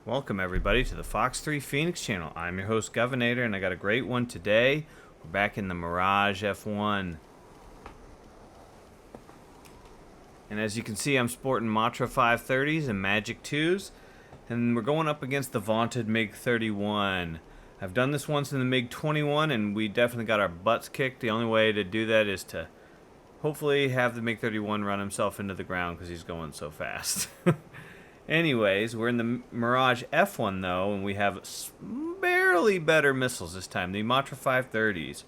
Welcome everybody to the Fox 3 Phoenix channel. I'm your host Governator, and I got a great one today. We're back in the Mirage F1. And as you can see, I'm sporting Matra 530s and Magic 2s. And we're going up against the vaunted MiG-31. I've done this once in the MiG-21, and we definitely got our butts kicked. The only way to do that is to hopefully have the MiG-31 run himself into the ground because he's going so fast. Anyways, we're in the Mirage F1 though, and we have barely better missiles this time, the Matra 530s.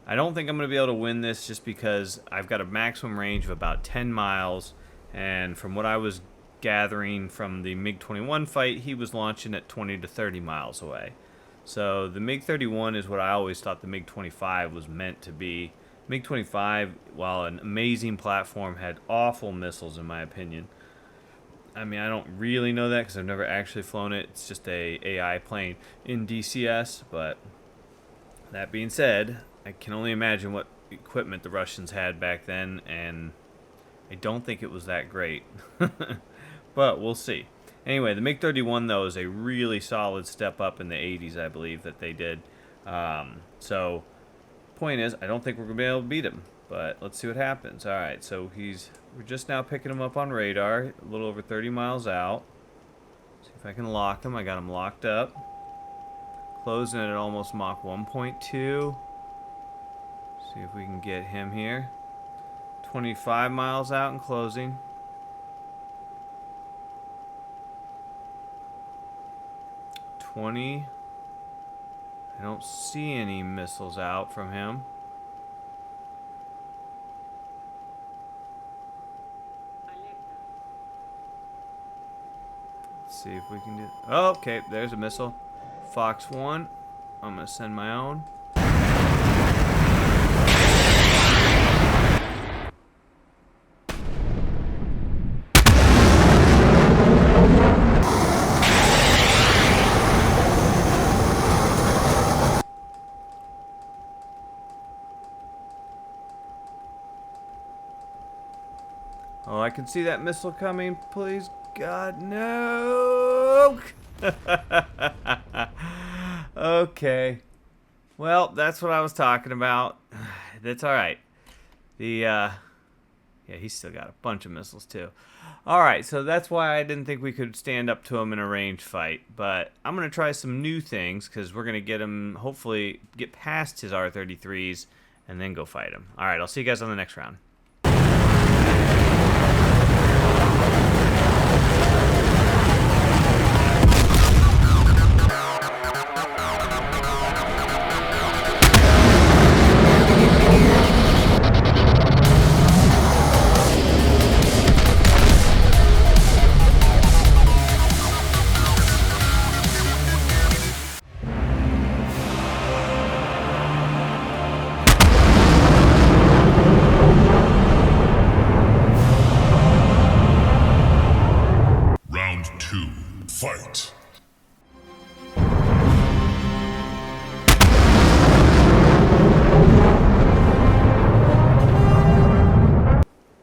I don't think I'm going to be able to win this just because I've got a maximum range of about 10 miles, and from what I was gathering from the MiG-21 fight, he was launching at 20 to 30 miles away. So the MiG-31 is what I always thought the MiG-25 was meant to be. MiG-25, while an amazing platform, had awful missiles in my opinion. I mean, I don't really know that because I've never actually flown it. It's just a AI plane in DCS. But that being said, I can only imagine what equipment the Russians had back then, and I don't think it was that great. But we'll see. Anyway, the MiG-31 though is a really solid step up in the 80s, I believe that they did. So, point is, I don't think we're gonna be able to beat him. But let's see what happens. All right, so we're just now picking him up on radar, a little over 30 miles out. See if I can lock him. I got him locked up. Closing at almost Mach 1.2. See if we can get him here. 25 miles out and closing. 20. I don't see any missiles out from him. See if we can do. Oh, okay, there's a missile. Fox 1. I'm gonna send my own. Oh, I can see that missile coming. Please, God, no! Okay. Well, that's what I was talking about. That's alright. Yeah, he's still got a bunch of missiles, too. Alright, so that's why I didn't think we could stand up to him in a ranged fight. But I'm going to try some new things, because we're going to get him, hopefully, get past his R-33s, and then go fight him. Alright, I'll see you guys on the next round. Fight!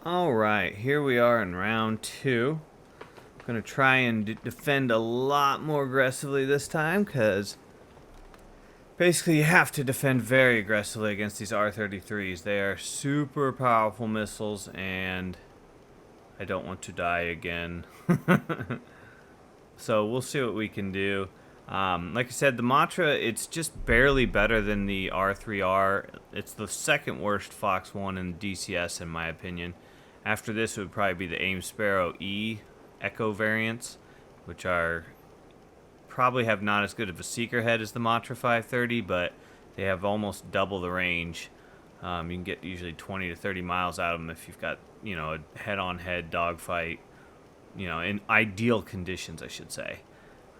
Alright, here we are in round 2. I'm going to try and defend a lot more aggressively this time, because basically you have to defend very aggressively against these R-33s. They are super powerful missiles, and I don't want to die again. So we'll see what we can do. Like I said, the Matra, it's just barely better than the R3R. It's the second worst Fox 1 in DCS in my opinion. After this it would probably be the AIM Sparrow E Echo variants, which are probably have not as good of a seeker head as the Matra 530, but they have almost double the range. You can get usually 20 to 30 miles out of them if you've got, you know, a head-on-head dogfight, you know, in ideal conditions, I should say.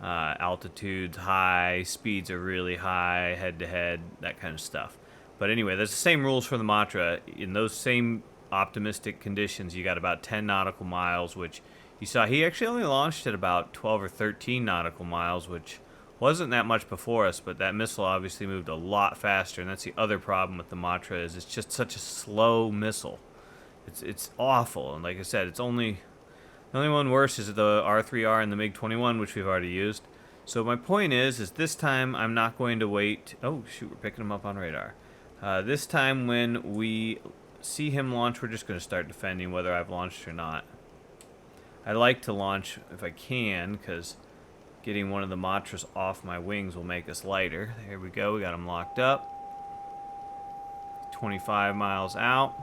Altitude's high, speeds are really high, head-to-head, that kind of stuff. But anyway, there's the same rules for the Matra. In those same optimistic conditions, you got about 10 nautical miles, which you saw he actually only launched at about 12 or 13 nautical miles, which wasn't that much before us, but that missile obviously moved a lot faster, and that's the other problem with the Matra, is it's just such a slow missile. It's awful, and like I said, the only one worse is the R3R and the MiG-21, which we've already used. So my point is this time I'm not going to wait. Oh shoot, we're picking him up on radar. This time when we see him launch, we're just going to start defending whether I've launched or not. I like to launch if I can, because getting one of the Matras off my wings will make us lighter. There we go, we got him locked up. 25 miles out.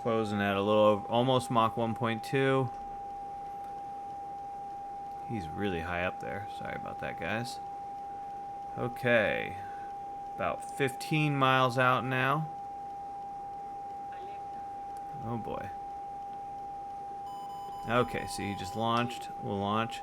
Closing at a little over, almost Mach 1.2. He's really high up there. Sorry about that, guys. Okay. About 15 miles out now. Oh boy. Okay, so he just launched. We'll launch.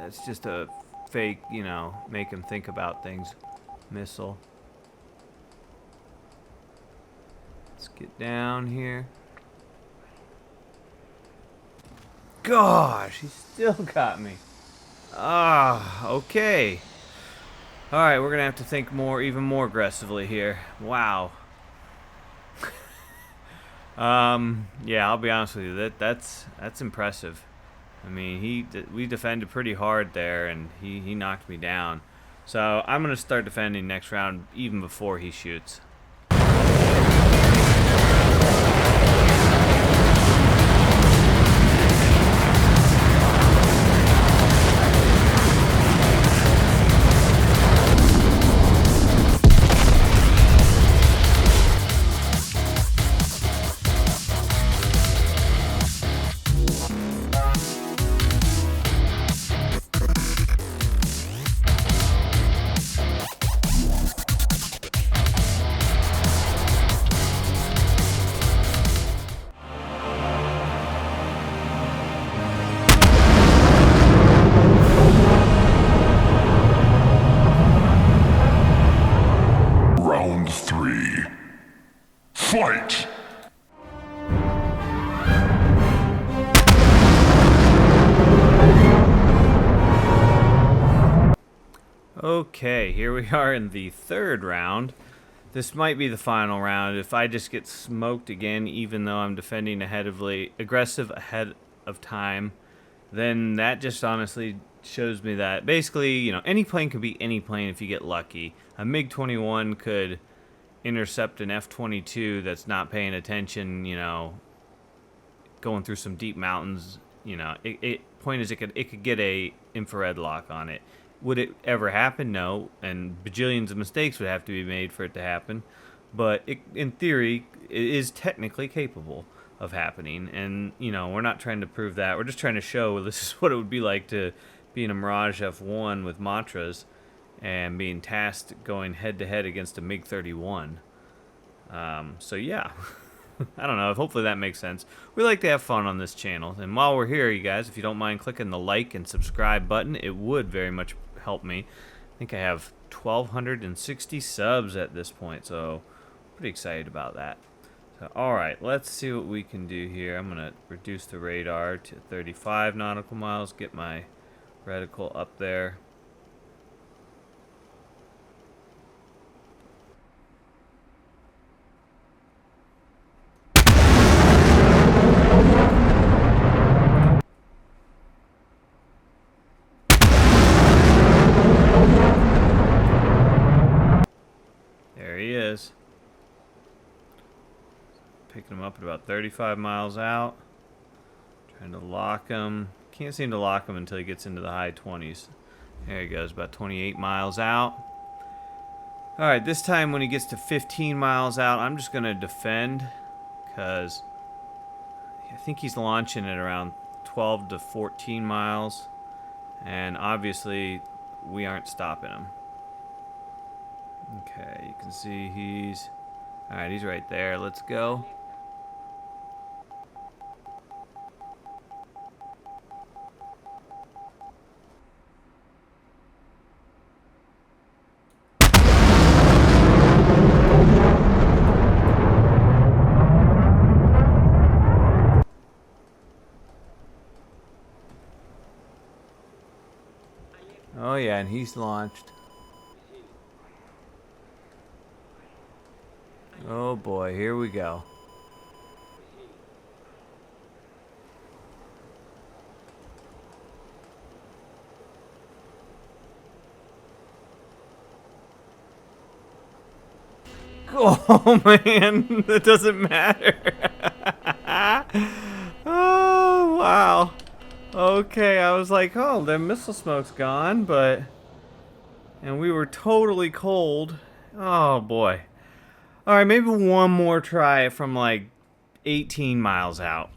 It's just a fake, you know, make him think about things missile. Let's get down here. Gosh, he still got me. Ah, okay. Alright, we're gonna have to think even more aggressively here. Wow. Yeah, I'll be honest with you, that's impressive. I mean, we defended pretty hard there, and he knocked me down. So I'm going to start defending next round even before he shoots. Fight! Okay, here we are in the third round. This might be the final round. If I just get smoked again, even though I'm defending aggressive ahead of time, then that just honestly shows me that basically, you know, any plane could be any plane if you get lucky. A MiG-21 could intercept an F-22 that's not paying attention, you know, going through some deep mountains, you know. Point is, it could get a infrared lock on it. Would it ever happen? No, and bajillions of mistakes would have to be made for it to happen. But in theory, it is technically capable of happening. And, you know, we're not trying to prove that. We're just trying to show this is what it would be like to be in a Mirage F1 with Matras and being tasked going head-to-head against a MiG-31. So, yeah. I don't know. Hopefully that makes sense. We like to have fun on this channel. And while we're here, you guys, if you don't mind clicking the like and subscribe button, it would very much help me. I think I have 1,260 subs at this point, so pretty excited about that. So, alright, let's see what we can do here. I'm going to reduce the radar to 35 nautical miles, get my reticle up there. There he is. Picking him up at about 35 miles out. Trying to lock him. Can't seem to lock him until he gets into the high 20s. There he goes, about 28 miles out. Alright, this time when he gets to 15 miles out, I'm just going to defend, because I think he's launching at around 12 to 14 miles, and obviously we aren't stopping him. Okay, you can see he's... Alright, he's right there. Let's go. Oh yeah, and he's launched. Oh boy, here we go. Oh man, that doesn't matter. Oh wow. Okay, I was like, oh, the missile smoke's gone, but... And we were totally cold. Oh boy. Alright, maybe one more try from like 18 miles out.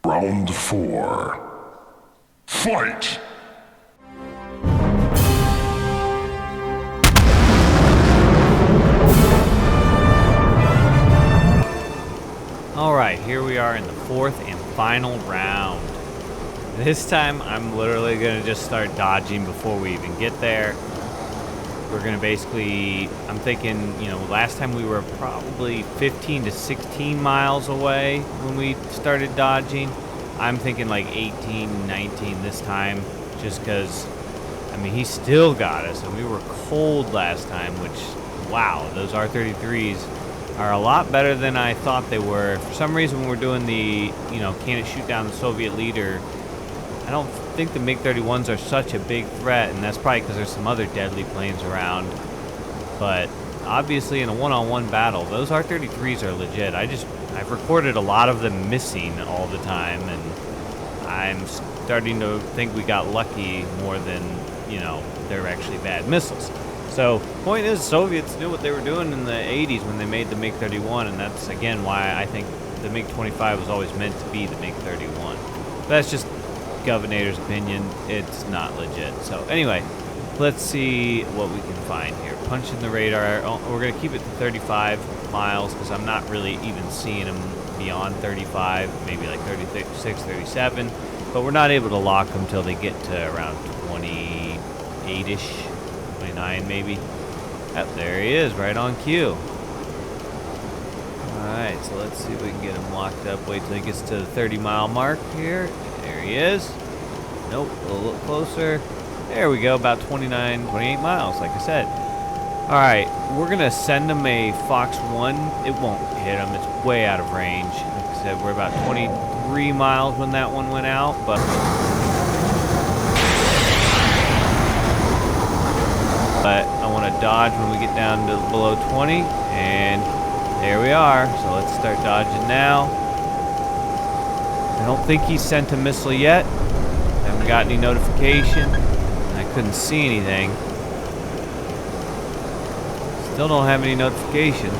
Round 4. Fight! Alright, here we are in the 4th and final round. This time I'm literally going to just start dodging before we even get there. We're going to basically, I'm thinking, you know, last time we were probably 15 to 16 miles away when we started dodging. I'm thinking like 18, 19 this time, just because, I mean, he still got us, and we were cold last time, which, wow, those R33s are a lot better than I thought they were. For some reason, when we're doing the, you know, can it shoot down the Soviet leader, I don't think the MiG-31s are such a big threat, and that's probably because there's some other deadly planes around. But obviously, in a one-on-one battle, those R33s are legit. I've recorded a lot of them missing all the time, and I'm starting to think we got lucky more than, you know, they're actually bad missiles. So, point is, Soviets knew what they were doing in the 80s when they made the MiG-31, and that's, again, why I think the MiG-25 was always meant to be the MiG-31. That's just Governor's opinion. It's not legit. So, anyway, let's see what we can find here. Punching the radar. Oh, we're going to keep it to 35 miles, because I'm not really even seeing them beyond 35, maybe like 36, 37. But we're not able to lock them till they get to around 28-ish. 29 maybe. Yep, there he is, right on cue. Alright, so let's see if we can get him locked up. Wait till he gets to the 30-mile mark here. There he is. Nope, a little closer. There we go, about 29, 28 miles, like I said. Alright, we're going to send him a Fox 1. It won't hit him, it's way out of range. Like I said, we're about 23 miles when that one went out, but I want to dodge when we get down to below 20, and there we are. So let's start dodging now. I don't think he sent a missile yet. I haven't got any notification. I couldn't see anything. Still don't have any notifications.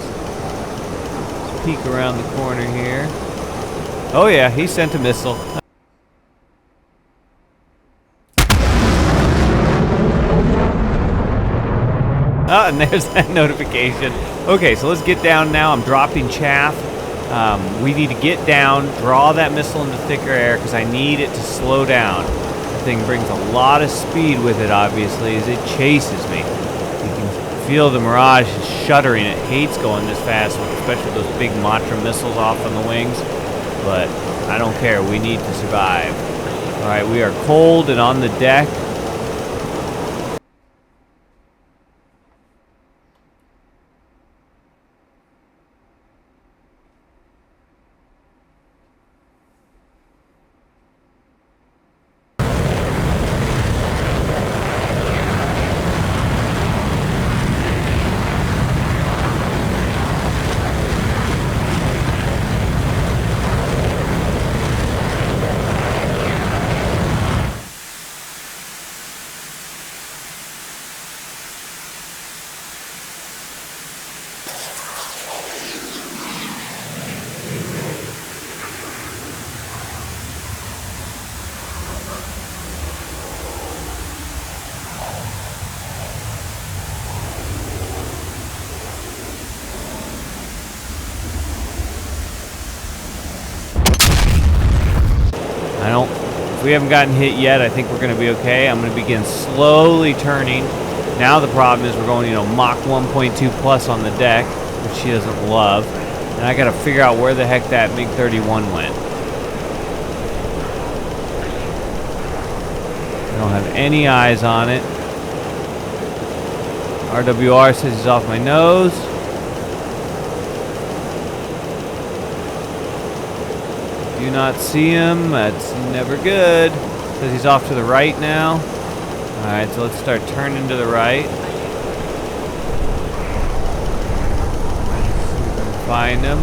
peek around the corner here. Oh yeah, he sent a missile. Oh, and there's that notification. Okay, so let's get down now. I'm dropping chaff. We need to get down, draw that missile into thicker air because I need it to slow down. The thing brings a lot of speed with it, obviously, as it chases me. You can feel the Mirage is shuddering. It hates going this fast, especially those big Matra missiles off on the wings. But I don't care. We need to survive. All right, we are cold and on the deck. If we haven't gotten hit yet, I think we're going to be okay. I'm going to begin slowly turning. Now the problem is we're going, Mach 1.2 plus on the deck, which she doesn't love. And I got to figure out where the heck that MiG-31 went. I don't have any eyes on it. RWR says he's off my nose. Do not see him. That's never good. Says he's off to the right now. Alright, so let's start turning to the right. Find him.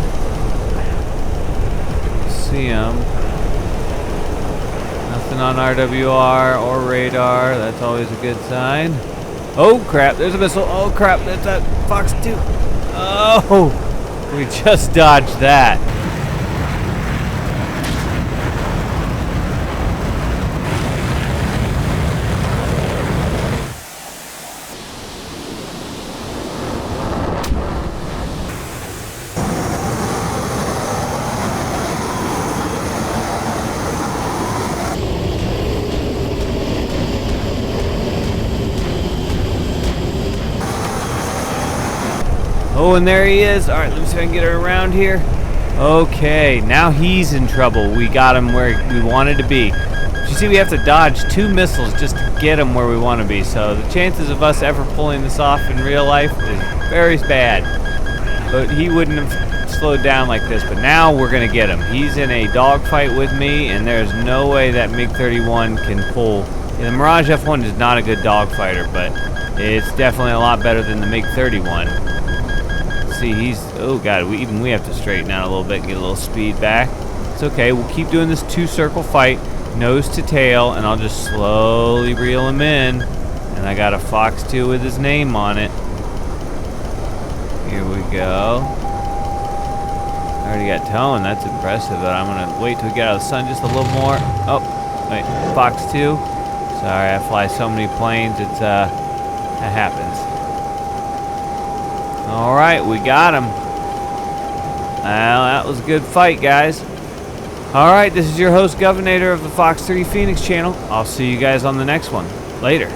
See him. Nothing on RWR or radar. That's always a good sign. Oh crap, there's a missile. Oh crap, that's that Fox 2. Oh, we just dodged that. Oh, and there he is. All right, let me see if I can get her around here. Okay, now he's in trouble. We got him where we wanted to be. You see, we have to dodge 2 missiles just to get him where we want to be. So the chances of us ever pulling this off in real life is very bad. But he wouldn't have slowed down like this. But now we're going to get him. He's in a dogfight with me, and there's no way that MiG-31 can pull. The Mirage F1 is not a good dogfighter, but it's definitely a lot better than the MiG-31. See, he's, oh god, we have to straighten out a little bit and get a little speed back. It's okay, we'll keep doing this 2-circle fight, nose to tail, and I'll just slowly reel him in. And I got a Fox 2 with his name on it. Here we go. I already got towing, that's impressive, but I'm gonna wait till we get out of the sun just a little more. Oh, wait, Fox 2. Sorry, I fly so many planes, it's, that happens. Alright, we got him. Well, that was a good fight, guys. Alright, this is your host, Governor of the Fox 30 Phoenix channel. I'll see you guys on the next one. Later.